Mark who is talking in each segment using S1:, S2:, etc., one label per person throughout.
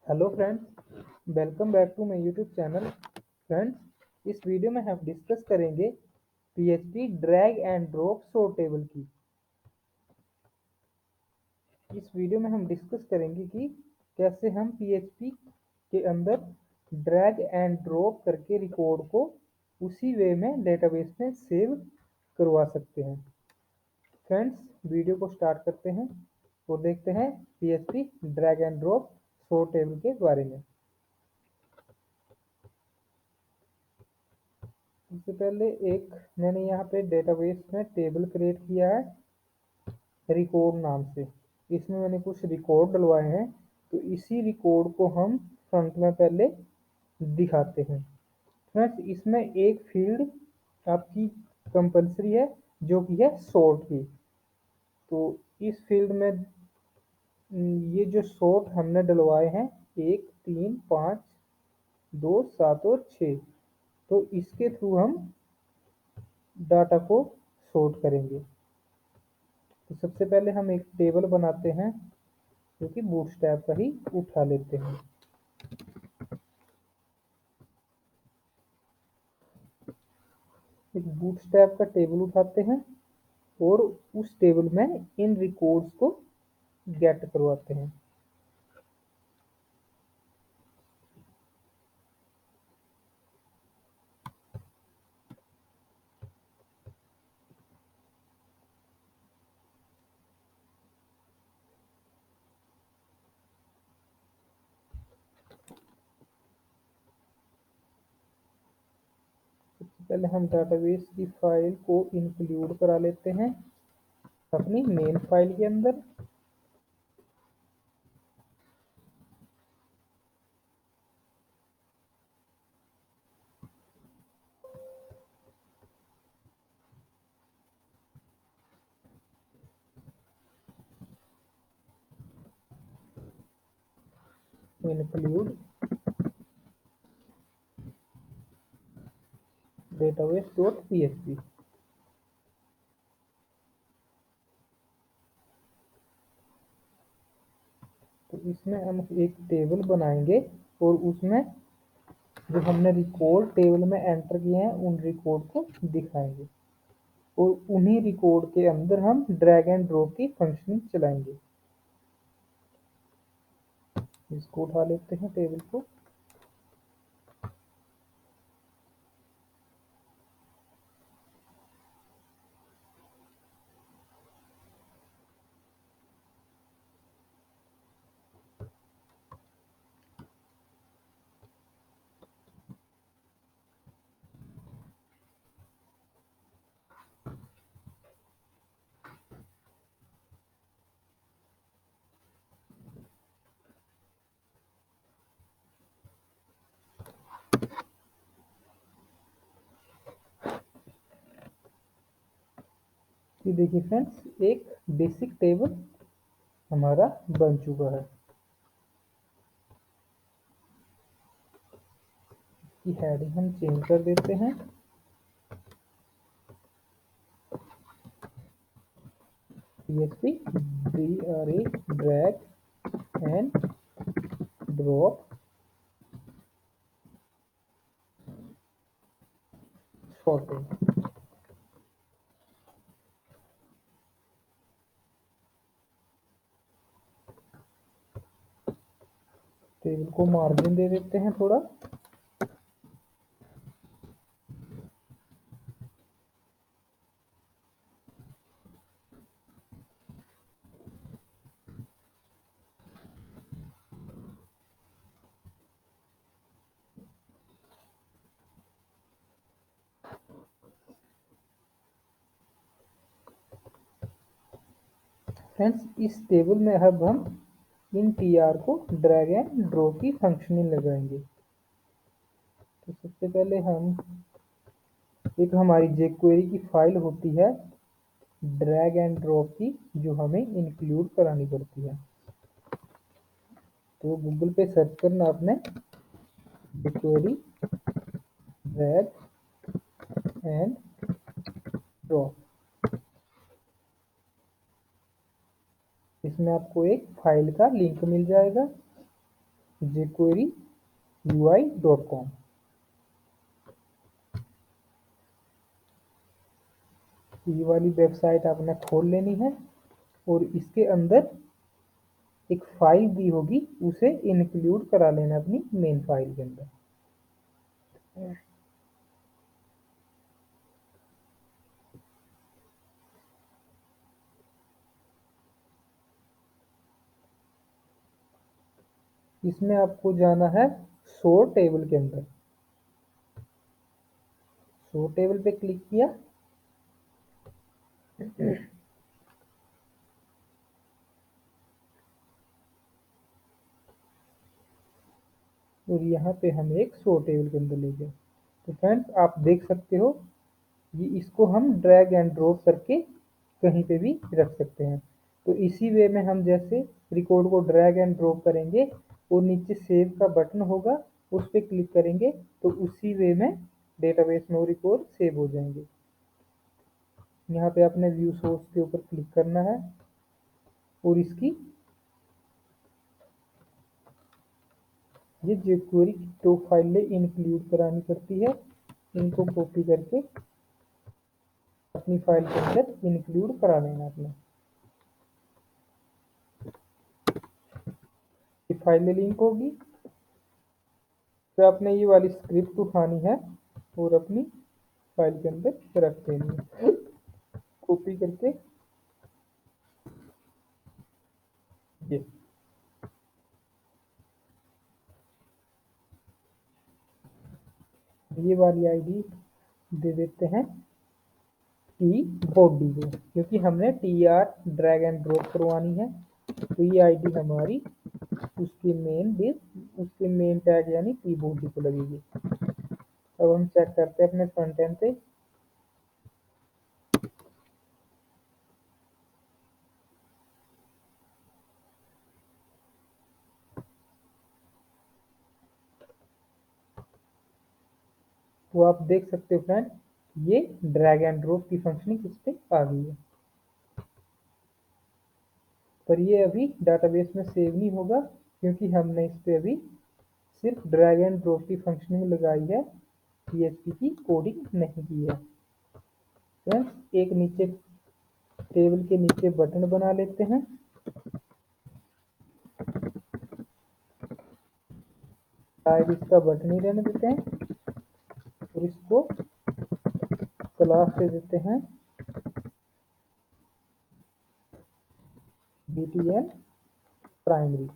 S1: Hello friends, welcome back to my YouTube channel. Friends, इस video में हम discuss करेंगे PHP drag and drop sort table की। इस वीडियो में हम डिस्कस करेंगे कि कैसे हम पीएचपी के अंदर ड्रैग एंड ड्रॉप करके रिकॉर्ड को उसी वे में डेटाबेस में सेव करवा सकते हैं। फ्रेंड्स, वीडियो को स्टार्ट करते हैं और देखते हैं PHP drag and drop sort table के बारे में। सबसे पहले मैंने यहाँ पे डेटाबेस में टेबल क्रिएट किया है रिकॉर्ड नाम से। इसमें मैंने कुछ रिकॉर्ड डलवाए हैं, तो इसी रिकॉर्ड को हम फ्रंट में पहले दिखाते हैं। फ्रेंड्स, इसमें एक फील्ड आपकी कंपलसरी है जो कि है सॉर्ट की। तो इस फील्ड में ये जो सॉर्ट हमने डलवाए हैं 1, 3, 5, 2, 7 और 6, तो इसके थ्रू हम डाटा को सॉर्ट करेंगे। तो सबसे पहले हम एक टेबल बनाते हैं जो कि बूटस्ट्रैप का ही उठा लेते हैं। एक बूटस्ट्रैप का टेबल उठाते हैं और उस टेबल में इन रिकॉर्ड्स को गेट करवाते हैं। सबसे पहले हम डाटाबेस की फाइल को इंक्लूड करा लेते हैं अपनी मेन फाइल के अंदर। Include database dot PHP. तो इसमें हम एक टेबल बनाएंगे और उसमें जो हमने रिकॉर्ड टेबल में एंटर किए हैं उन रिकॉर्ड को दिखाएंगे और उन्हीं रिकॉर्ड के अंदर हम ड्रैग एंड ड्रॉप की फंक्शनिंग चलाएंगे। इसको उठा लेते हैं टेबल को। ये देखिए फ्रेंड्स, एक बेसिक टेबल हमारा बन चुका है। इसकी हेडिंग हम चेंज कर देते हैं। PHP drag and drop sorting. Table को मार्जिन दे देते हैं थोड़ा। फ्रेंड्स, इस टेबल में अब हम इन टीआर को ड्रैग एंड ड्रॉप की फंक्शनिंग लगाएंगे। तो सबसे पहले एक हमारी jQuery की फाइल होती है ड्रैग एंड ड्रॉप की, जो हमें इंक्लूड करानी पड़ती है। तो गूगल पे सर्च करना आपने jQuery ड्रैग एंड ड्रॉप। इसमें आपको एक फाइल का लिंक मिल जाएगा। jQuery UI.com। ये वाली वेबसाइट आपने खोल लेनी है और इसके अंदर एक फाइल दी होगी, उसे इंक्लूड करा लेना अपनी मेन फाइल के अंदर। इसमें आपको जाना है सोर्ट टेबल के अंदर। सोर्ट टेबल पे क्लिक किया, और यहाँ पे हम एक सोर्ट टेबल के अंदर ले गए। तो फ्रेंड्स आप देख सकते हो, ये इसको हम ड्रैग एंड ड्रॉप करके कहीं पे भी रख सकते हैं। तो इसी वे में हम जैसे रिकॉर्ड को ड्रैग एंड ड्रॉप करेंगे और नीचे सेव का बटन होगा, उस पर क्लिक करेंगे तो उसी वे में डेटाबेस में वो रिकॉर्ड सेव हो जाएंगे। यहाँ पे आपने व्यू सोर्स के ऊपर क्लिक करना है और इसकी ये jQuery की 2 फाइलें इंक्लूड करानी पड़ती है, इनको कॉपी करके अपनी फाइल के अंदर इंक्लूड करा लेना अपने। ये फाइलें लिंक होगी, तो आपने ये वाली स्क्रिप्ट उठानी है और अपनी फाइल के अंदर रख देनी है कॉपी करके। ये वाली आईडी दे देते हैं टी बॉडी को, क्योंकि हमने टीआर ड्रैग एंड ड्रॉप करवानी है। तो ये आईडी हमारी उसके मेन टैग यानी टी बॉडी को लगेगी। अब हम चेक करते हैं अपने फ्रंट एंड पे। तो आप देख सकते हो फ्रेंड, ये ड्रैग एंड ड्रॉप की फंक्शनिंग इस पे आ गई है, पर ये अभी डाटाबेस में सेव नहीं होगा क्योंकि हमने इस पे अभी सिर्फ ड्रैग एंड ड्रॉप की फंक्शनिंग लगाई है, PHP की कोडिंग नहीं की है। फ्रेंड्स एक नीचे टेबल के नीचे बटन बना लेते हैं, शायद इसका बटन ही रहने देते हैं और इसको क्लास दे देते हैं btn प्राइमरी।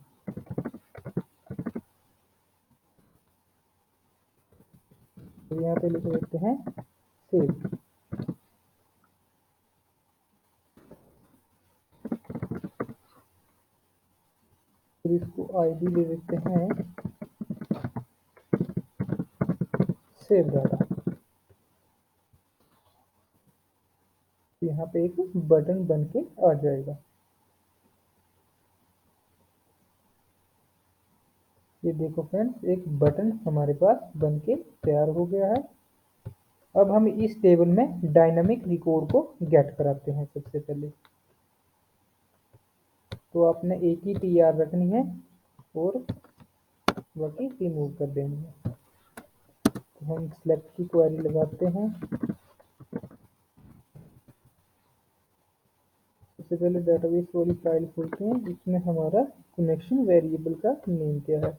S1: तो यहाँ पे लिख देते हैं सेव। फिर इसको आईडी दे देते हैं सेव डाटा। तो यहाँ पे एक बटन बन के आ जाएगा। ये देखो फ्रेंड्स, एक बटन हमारे पास बन के तैयार हो गया है। अब हम इस टेबल में डायनामिक रिकॉर्ड को गेट कराते हैं। सबसे पहले तो आपने एक ही टीआर रखनी है और बाकी रिमूव कर देनी है। तो हम सिलेक्ट की क्वेरी लगाते हैं। सबसे पहले डेटाबेस वाली फाइल खोलते हैं, इसमें हमारा कनेक्शन वेरिएबल का नेम क्या है,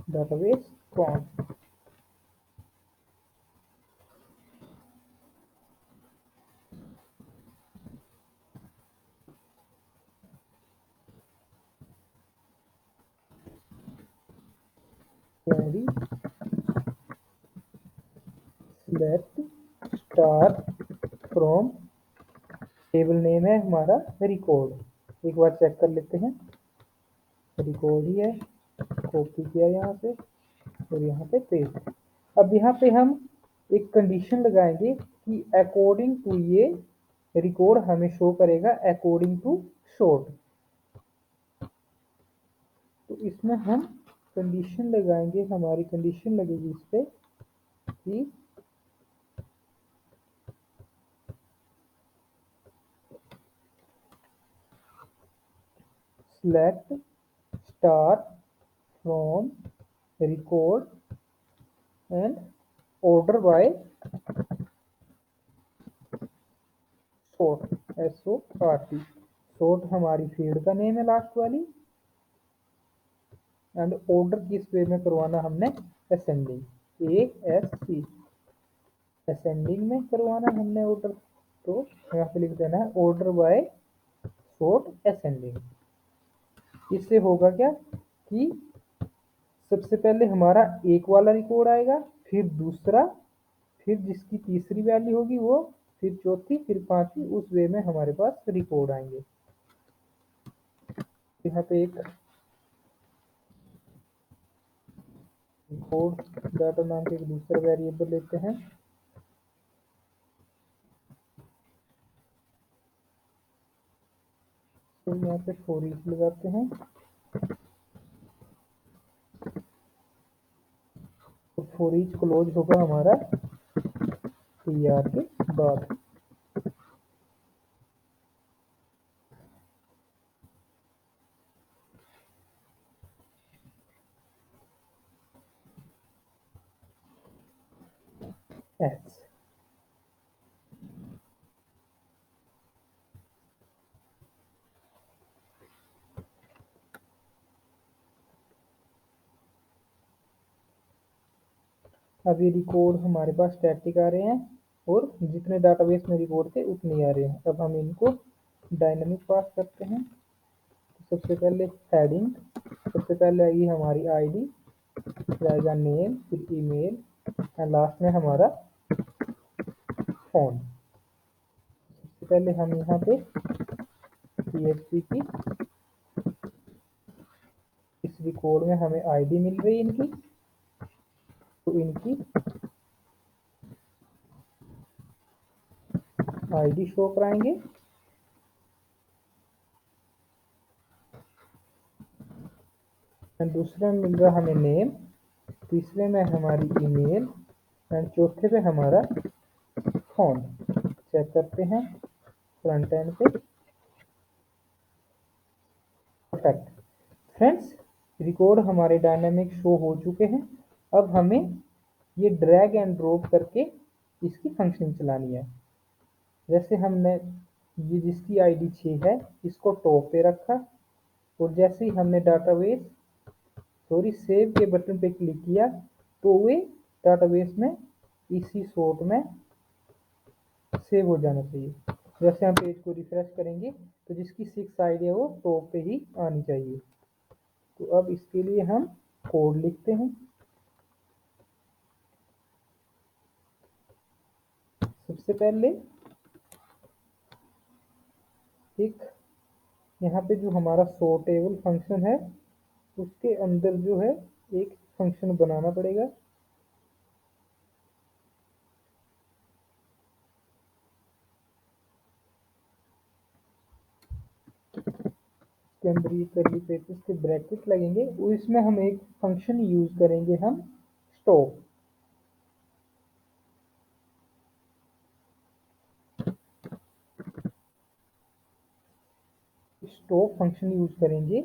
S1: डेटाबेस कौन। Query select star from, table name है हमारा रिकॉर्ड। एक बार चेक कर लेते हैं, रिकॉर्ड ही है, कॉपी किया यहाँ से और यहाँ पे पेस्ट। अब यहाँ पे हम एक कंडीशन लगाएंगे कि अकॉर्डिंग टू ये रिकॉर्ड हमें शो करेगा अकॉर्डिंग टू शॉर्ट। तो इसमें हम कंडीशन लगाएंगे, हमारी कंडीशन लगेगी इस पे कि select star from record and order by sort, SORT। sort हमारी फील्ड का नेम है लास्ट वाली, एंड ऑर्डर किस वे में करवाना हमने, असेंडिंग, ASC, असेंडिंग में करवाना हमने ऑर्डर। तो यहाँ पे लिख देना है ऑर्डर बाय सॉर्ट असेंडिंग। इससे होगा क्या कि सबसे पहले हमारा एक वाला रिकॉर्ड आएगा, फिर दूसरा, फिर जिसकी तीसरी वैल्यू होगी वो, फिर चौथी, फिर पांचवी, उस वे में हमारे पास रिकॉर्ड आएंगे। यहाँ पे एक रिकॉर्ड डाटा नाम के एक दूसरा वेरिएबल लेते हैं। तो यहाँ पे फॉर ईच लगाते हैं। तो फॉर ईच क्लोज होगा हमारा tr के बाद। एच अब ये रिकॉर्ड हमारे पास स्टैटिक आ रहे हैं और जितने डाटाबेस में रिकॉर्ड थे उतने आ रहे हैं। अब हम इनको डायनामिक पास करते हैं। तो सबसे पहले हेडिंग, सबसे पहले आएगी हमारी आईडी, फिर आएगा नेम, फिर ईमेल और लास्ट में हमारा फोन। सबसे पहले हम यहाँ पे PHP की इस रिकॉर्ड में हमें आईडी मिल रही है इनकी, तो इनकी आईडी शो कराएंगे। एंड दूसरे में मिल रहा हमें नेम, तीसरे में हमारी ईमेल एंड चौथे पे हमारा फोन। चेक करते हैं फ्रंट एंड पे। परफेक्ट फ्रेंड्स, रिकॉर्ड हमारे डायनामिक शो हो चुके हैं। अब हमें ये ड्रैग एंड ड्रॉप करके इसकी फंक्शनिंग चलानी है। जैसे हमने ये जिसकी आईडी 6 है इसको टॉप पे रखा, और जैसे ही हमने डाटाबेस सेव के बटन पे क्लिक किया तो वे डाटाबेस में इसी सॉर्ट में सेव हो जाना चाहिए। जैसे हम पेज को रिफ्रेश करेंगे तो जिसकी 6 आईडी है वो टॉप पे ही आनी चाहिए। तो अब इसके लिए हम कोड लिखते हैं। सबसे पहले एक यहाँ पे जो हमारा सॉर्टेबल फंक्शन है उसके अंदर जो है एक फंक्शन बनाना पड़ेगा। के अंदर ये करली ब्रेसेस के ब्रैकेट लगेंगे और इसमें हम एक फंक्शन यूज करेंगे, हम स्टॉप। स्टॉप फंक्शन यूज करेंगे।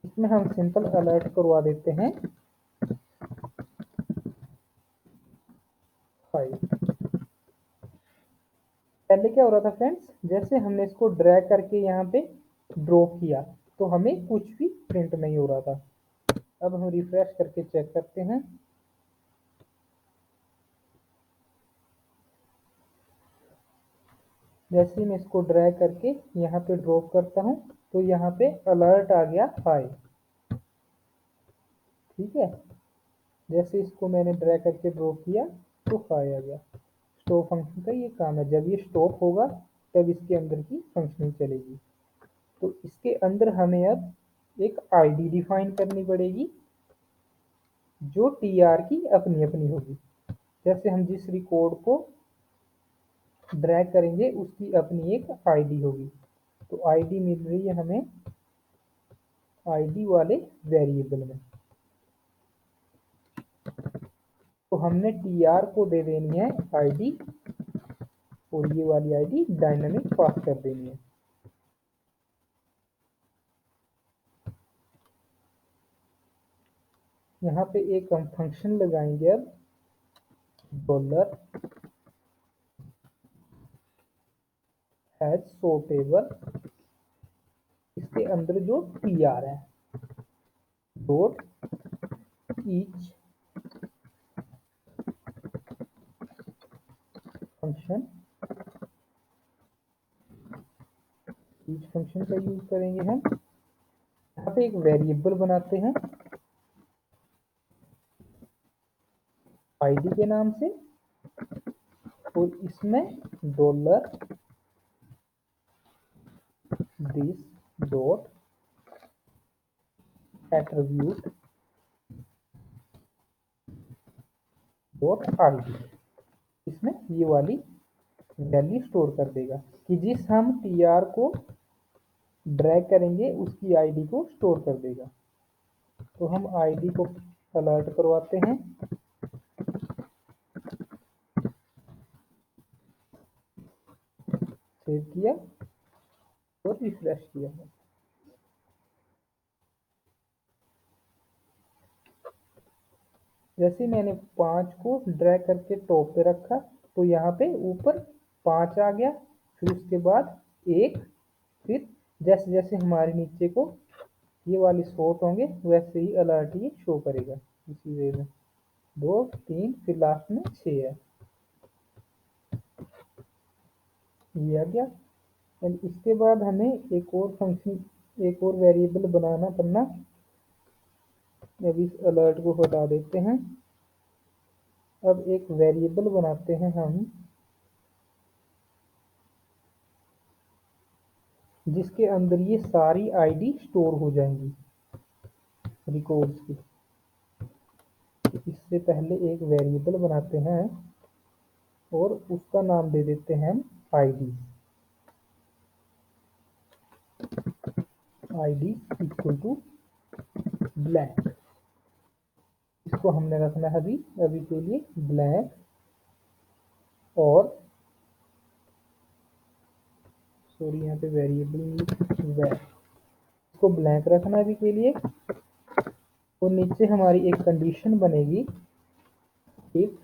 S1: इसमें हम सिंपल अलर्ट करवा देते हैं 5। पहले क्या हो रहा था फ्रेंड्स, जैसे हमने इसको ड्रैग करके यहाँ पे ड्रॉप किया तो हमें कुछ भी प्रिंट नहीं हो रहा था। अब हम रिफ्रेश करके चेक करते हैं। जैसे ही मैं इसको ड्रैग करके यहाँ पे ड्रॉप करता हूँ तो यहाँ पे अलर्ट आ गया 5। ठीक है, जैसे इसको मैंने ड्रैग करके ड्रॉप किया तो 5 आ गया। स्टॉप फंक्शन का ये काम है, जब ये स्टॉप होगा तब इसके अंदर की फंक्शनिंग चलेगी। तो इसके अंदर हमें अब एक आईडी डिफाइन करनी पड़ेगी जो टीआर की अपनी अपनी होगी। जैसे हम जिस रिकॉर्ड को ड्रैग करेंगे उसकी अपनी एक आईडी होगी। तो आईडी मिल रही है हमें आईडी वाले वेरिएबल में। तो हमने tr को दे देनी है id और ये वाली id डायनामिक पास कर देनी है। यहाँ पे एक हम फंक्शन लगाएंगे अब डॉलर हैज sortable, इसके अंदर जो tr है dot each function, each function का यूज करेंगे हम। यहाँ पे एक वेरिएबल बनाते हैं id के नाम से और इसमें dollar this dot attribute dot id, इसमें ये वाली वैल्यू स्टोर कर देगा कि जिस हम tr को ड्रैग करेंगे उसकी id को स्टोर कर देगा। तो हम id को अलर्ट करवाते हैं, सेव किया और रिफ्रेश किया। जैसे मैंने 5 को ड्रैग करके टॉप पे रखा तो यहाँ पे ऊपर 5 आ गया, फिर उसके बाद 1, फिर जैसे जैसे हमारे नीचे को ये वाली शॉट होंगे वैसे ही अलर्ट ये शो करेगा इसी वे में। 2 3 फिर लास्ट में 6 है, ये आ गया। एंड इसके बाद हमें एक और फंक्शन, एक और वेरिएबल बनाना पड़ना। अब इस अलर्ट को हटा देते हैं। अब एक वेरिएबल बनाते हैं हम जिसके अंदर ये सारी आईडी स्टोर हो जाएंगी रिकॉर्ड्स की। इससे पहले एक वेरिएबल बनाते हैं और उसका नाम दे देते हैं ID, ID equal to blank. इसको हमने रखना है अभी अभी के लिए ब्लैंक, और सॉरी यहाँ पे वेरिएबल इसको ब्लैंक रखना अभी के लिए। और नीचे हमारी एक कंडीशन बनेगी इफ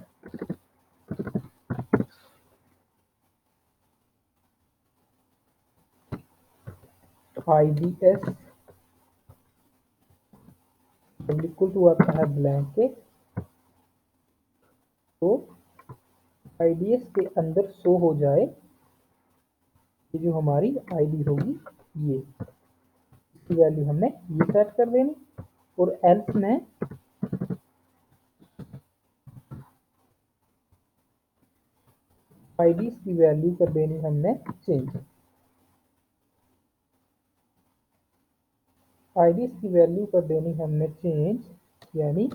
S1: IDS इक्वल टू आता है ब्लैंक के, तो IDS के अंदर शो हो जाए ये जो हमारी आईडी होगी ये, इसकी वैल्यू हमने ये सेट कर देनी। और एल्स में आईडीज की वैल्यू कर देनी हमने चेंज, आईडीज की वैल्यू कर देनी हमने चेंज, यानी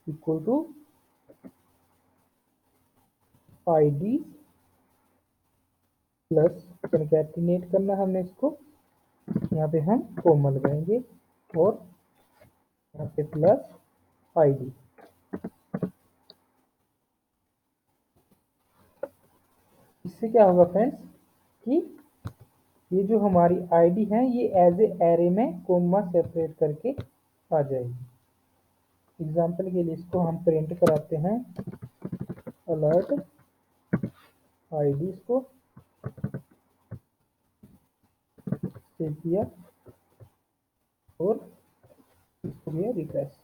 S1: इक्वल टू आईडी प्लस कनकैटिनेट करना हमने इसको, यहाँ पे हम कॉमा लगाएंगे और यहाँ पे प्लस आईडी। इससे क्या होगा फ्रेंड्स कि ये जो हमारी आईडी है ये एज ए एरे में कॉमा सेपरेट करके आ जाएगी। एग्जाम्पल के लिए इसको हम प्रिंट कराते हैं अलर्ट आईडी को, सेव किया और इसको किया रिफ्रेश।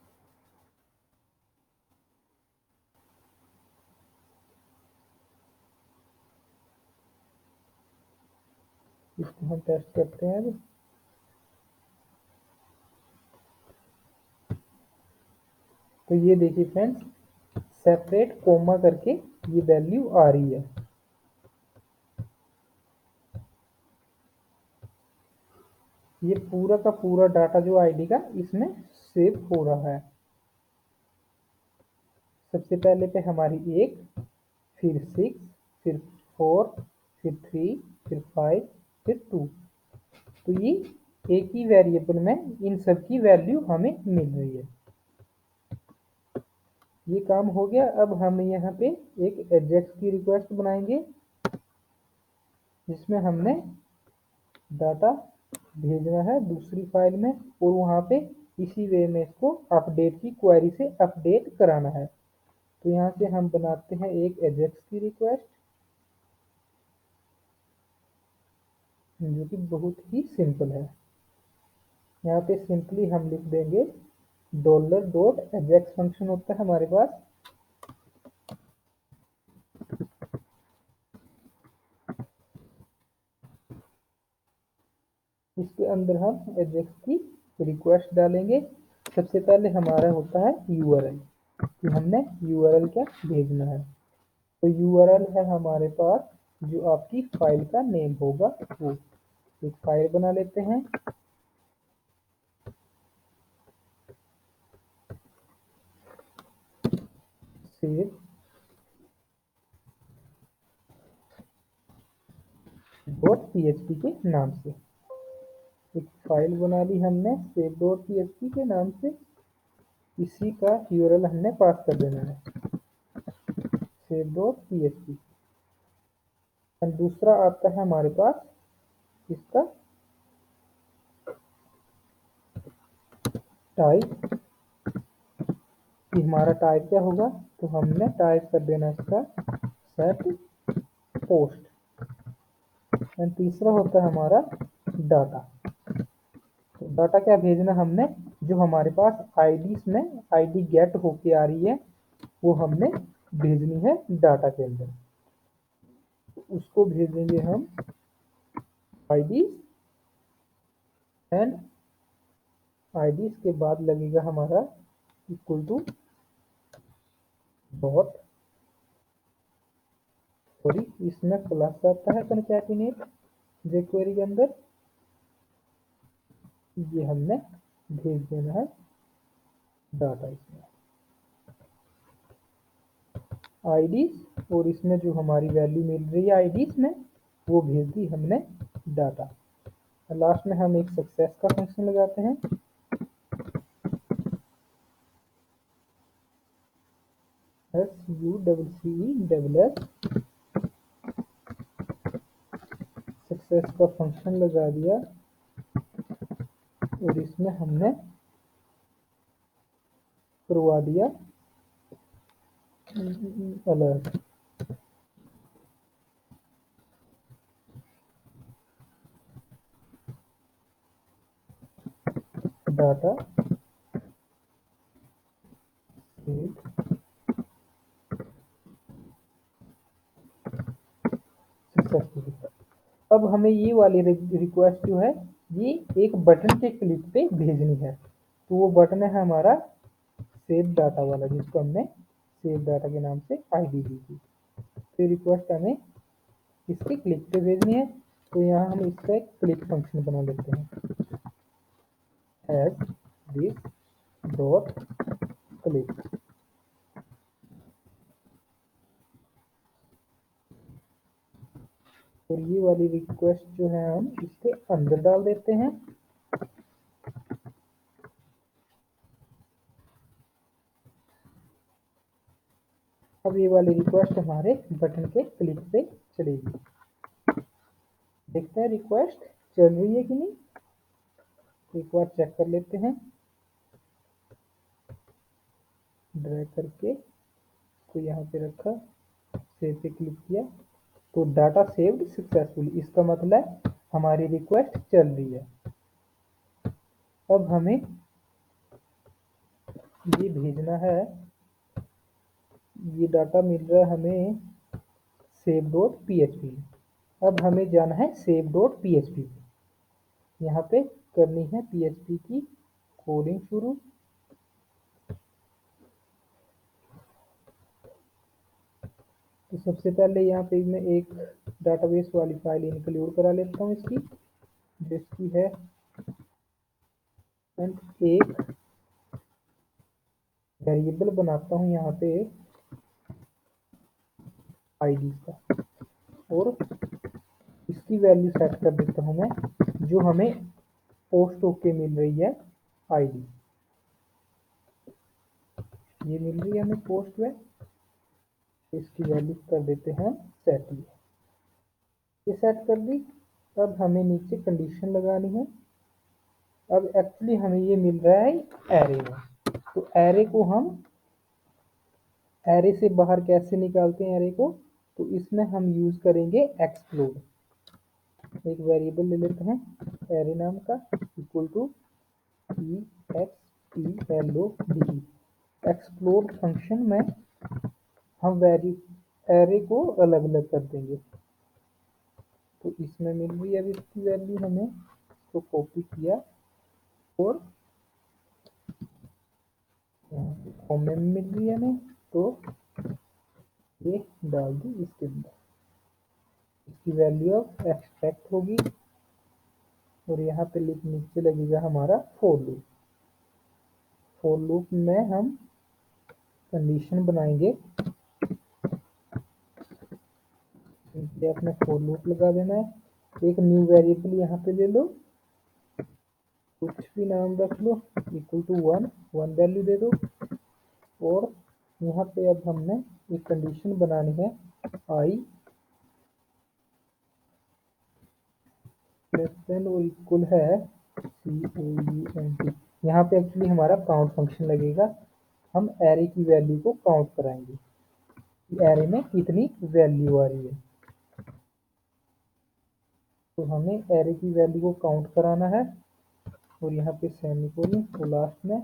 S1: इसको हम टेस्ट करते हैं अभी। तो ये देखिए फ्रेंड्स सेपरेट कोमा करके ये वैल्यू आ रही है। ये पूरा का पूरा डाटा जो आईडी का इसमें सेव हो रहा है। सबसे पहले पे हमारी 1, फिर 6, फिर 4, फिर 3, फिर 5, फिर 2। तो ये एक ही वेरिएबल में इन सब की वैल्यू हमें मिल रही है। ये काम हो गया। अब हम यहाँ पे एक एजेक्स की रिक्वेस्ट बनाएंगे जिसमें हमने डाटा भेजना है दूसरी फाइल में, और वहाँ पे इसी वे में इसको अपडेट की क्वेरी से अपडेट कराना है। तो यहाँ से हम बनाते हैं एक एजेक्स की रिक्वेस्ट जो कि बहुत ही सिंपल है। यहाँ पे सिंपली हम लिख देंगे $.ajax फंक्शन होता है हमारे पास। इसके अंदर हम एजेक्स की रिक्वेस्ट डालेंगे। सबसे पहले हमारा होता है यूआरएल कि हमने यूआरएल क्या भेजना है। तो यूआरएल है हमारे पास जो आपकी फाइल का नेम होगा वो। एक फाइल बना लेते हैं, सेव .php के नाम से। एक फाइल बना ली हमने सेव .php के नाम से। इसी का यूआरएल हमने पास कर देना है, save.php। और दूसरा आता है हमारे पास इसका टाइप, कि हमारा टाइप क्या होगा। तो हमने टाइप कर देना इसका सेट पोस्ट। एंड तीसरा होता है हमारा डाटा। तो डाटा क्या भेजना हमने, जो हमारे पास आईडीज में आईडी गेट होके आ रही है वो हमने भेजनी है डाटा के अंदर। तो उसको भेजेंगे हम आईडीज, एंड आईडीज के बाद लगेगा हमारा इक्वल टू डॉट, सॉरी इसमें क्लास आता है कनकैटिनेट jQuery के अंदर। ये हमने भेज देना है डाटा इसमें आईडीज, और इसमें जो हमारी वैल्यू मिल रही है आईडीज में वो भेज दी हमने डाटा। लास्ट में हम एक सक्सेस का फंक्शन लगाते हैं, SUCCESS सक्सेस का फंक्शन लगा दिया, और इसमें हमने करवा दिया अलर्ट। Data successfully. अब हमें ये वाली रिक्वेस्ट जो है ये एक बटन के क्लिक पे भेजनी है। तो वो बटन है हमारा सेव डाटा वाला, जिसको हमने सेव डाटा के नाम से आईडी दी थी। तो रिक्वेस्ट हमें इसके क्लिक पे भेजनी है। तो यहाँ हम इसका एक क्लिक फंक्शन बना लेते हैं, एज दिस डॉट क्लिक। और ये वाली रिक्वेस्ट जो है हम इसके अंदर डाल देते हैं। अब ये वाली रिक्वेस्ट हमारे बटन के क्लिक पे चलेगी। देखते हैं रिक्वेस्ट चल रही है कि नहीं, एक बार चेक कर लेते हैं। ड्रैग करके तो यहाँ पे रखा, सेव पे क्लिक किया, तो डाटा सेव्ड सक्सेसफुली। इसका मतलब हमारी रिक्वेस्ट चल रही है। अब हमें ये भेजना है, ये डाटा मिल रहा है हमें save.php। अब हमें जाना है save.php। यहाँ पे करनी है PHP की कोडिंग शुरू। तो सबसे पहले यहाँ पे मैं एक डाटाबेस वाली फाइल इंक्लूड करा लेता हूँ इसकी, जिसकी है एंड एक वेरिएबल बनाता हूँ यहाँ पे आईडी का, और इसकी वैल्यू सेट कर देता हूँ मैं जो हमें पोस्ट होके मिल रही है आईडी। ये मिल रही है हमें पोस्ट में, इसकी वैल्यू कर देते हैं सेट। ये सेट कर दी। अब हमें नीचे कंडीशन लगानी है। अब एक्चुअली हमें ये मिल रहा है एरे में, तो एरे को हम एरे से बाहर कैसे निकालते हैं एरे को, तो इसमें हम यूज करेंगे एक्सप्लोड। एक वेरिएबल ले लेते हैं एरे नाम का, equal to EXPLODE। Explode function में हम एरे को अलग अलग कर देंगे। तो इसमें मिल रही है अब इसकी वैल्यू, हमें इसको कॉपी किया और फॉर्म में मिल रही है हमें, तो ये डाल दी इसके अंदर। इसकी वैल्यू ऑफ एक्सट्रैक्ट होगी और यहाँ पे नीचे लगेगा हमारा फोर लूप। फोर लूप में हम कंडीशन बनाएंगे, नीचे अपने फोर लूप लगा देना है। एक न्यू वेरिएबल यहाँ पे ले लो, कुछ भी नाम रख लो, इक्वल टू 1 वैल्यू दे दो। और यहाँ पे अब हमने एक कंडीशन बनानी है, आई लेस देन और इक्वल है COUNT। यहाँ पे एक्चुअली हमारा काउंट फंक्शन लगेगा। हम एरे की वैल्यू को काउंट कराएंगे कि एरे में कितनी वैल्यू आ रही है। तो हमें एरे की वैल्यू को काउंट कराना है और यहाँ पे सेमीकोलन और लास्ट में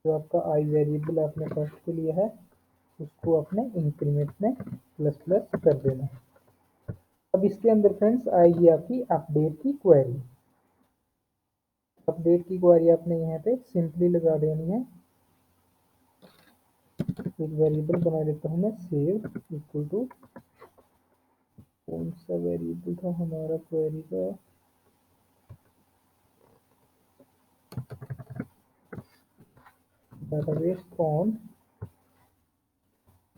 S1: जो आपका आई वेरिएबल आपने फर्स्ट के लिए है उसको अपने इंक्रीमेंट में प्लस प्लस कर देना है। अब इसके अंदर फ्रेंड्स आएगी आपकी अपडेट की क्वेरी। अपडेट की क्वेरी आपने यहाँ पे सिंपली लगा देनी है। एक वेरिएबल बना देता हूँ मैं, सेव इक्वल टू, कौन सा वेरिएबल था हमारा क्वेरी का, database found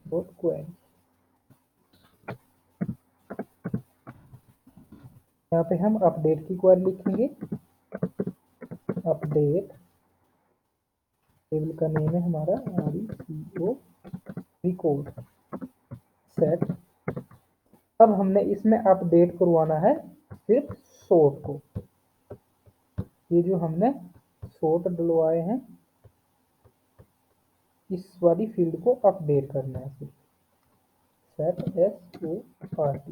S1: dot query। यहाँ पे हम अपडेट की क्वेरी लिखेंगे। अपडेट टेबल का नेम है हमारा RECO रिकॉर्ड सेट। अब हमने इसमें अपडेट करवाना है सिर्फ सोर्ट को। ये जो हमने सोर्ट डलवाए हैं इस वाली फील्ड को अपडेट करना है सिर्फ, सेट SORT।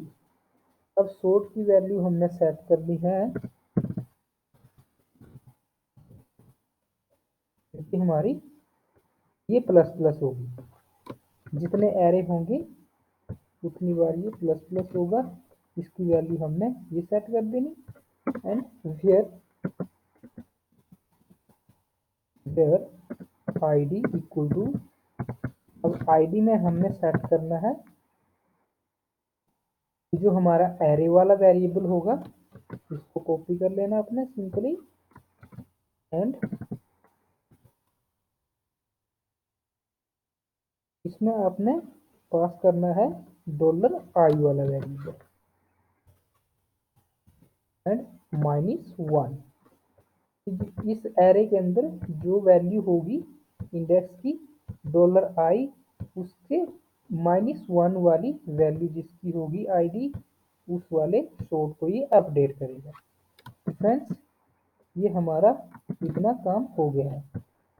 S1: अब सोर्ट की वैल्यू हमने सेट कर दी है कि हमारी ये प्लस प्लस होगी, जितने एरे होंगे उतनी बार ये प्लस प्लस होगा। इसकी वैल्यू हमने ये सेट कर देनी। And where ID equal to, अब ID में हमने सेट करना है जो हमारा एरे वाला वेरिएबल होगा, इसको कॉपी कर लेना अपने सिंपली। एंड इसमें आपने पास करना है $i वाला वेरिएबल एंड -1। इस एरे के अंदर जो वैल्यू होगी इंडेक्स की $i, उसके -1 वाली वैल्यू जिसकी होगी ID, उस वाले सोर्ट को ये अपडेट करेगा। फ्रेंड्स ये हमारा इतना काम हो गया है।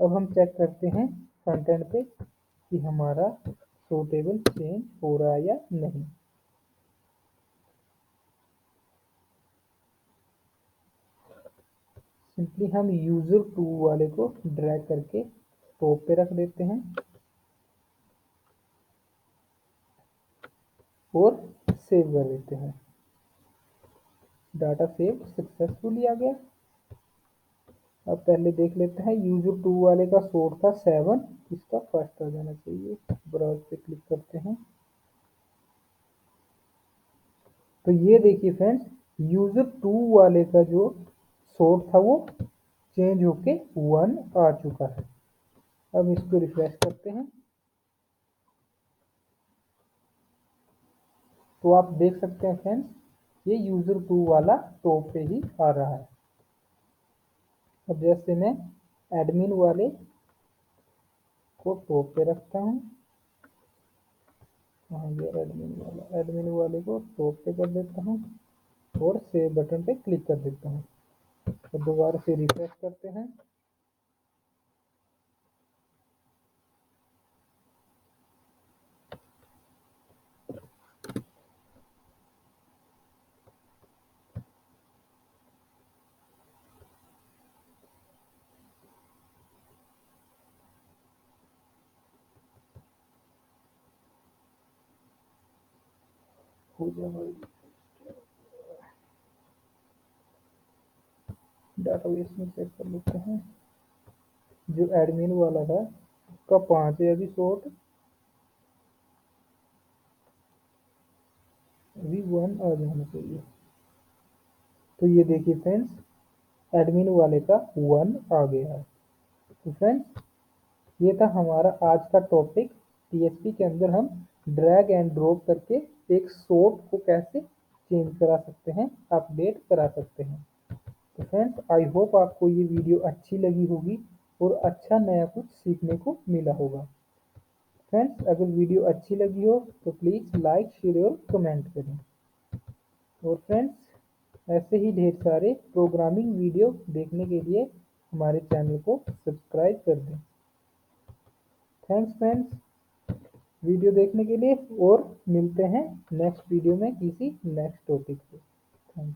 S1: अब हम चेक करते हैं फ्रंट एंड पे कि हमारा सो टेबल चेंज हो रहा है या नहीं। सिंपली हम यूजर 2 वाले को ड्रैग करके टॉप पे रख देते हैं और सेव कर देते हैं। डाटा सेव सक्सेसफुली आ गया। अब पहले देख लेते हैं, यूजर 2 वाले का सोर्ट था 7, इसका फर्स्ट आ जाना चाहिए। ब्राउज पे क्लिक करते हैं तो ये देखिए फ्रेंड्स, यूजर 2 वाले का जो सोर्ट था वो चेंज होके 1 आ चुका है। अब इसको रिफ्रेश करते हैं तो आप देख सकते हैं फ्रेंड्स, ये यूजर 2 वाला टॉप पे ही आ रहा है। अब जैसे मैं एडमिन वाले को टॉप पे रखता हूँ। कहाँ गया एडमिन वाला, एडमिन वाले को टॉप पे कर देता हूँ और सेव बटन पे क्लिक कर देता हूँ। तो दोबारा से रिफ्रेश करते हैं। हो जाए डाटाबेस में चेक कर लेते हैं। जो एडमिन वाला था उसका 5 है अभी शॉर्ट, अभी 1 आ जाना चाहिए। तो ये देखिए फ्रेंड्स, एडमिन वाले का 1 आ गया है। तो फ्रेंड्स, ये था हमारा आज का टॉपिक। पीएचपी के अंदर हम ड्रैग एंड ड्रॉप करके एक शॉर्ट को कैसे चेंज करा सकते हैं, अपडेट करा सकते हैं। तो फ्रेंड्स, आई होप आपको ये वीडियो अच्छी लगी होगी और अच्छा नया कुछ सीखने को मिला होगा। फ्रेंड्स, अगर वीडियो अच्छी लगी हो तो प्लीज़ लाइक, शेयर और कमेंट करें। और फ्रेंड्स, ऐसे ही ढेर सारे प्रोग्रामिंग वीडियो देखने के लिए हमारे चैनल को सब्सक्राइब कर दें। थैंक्स फ्रेंड्स वीडियो देखने के लिए, और मिलते हैं नेक्स्ट वीडियो में किसी नेक्स्ट टॉपिक पे।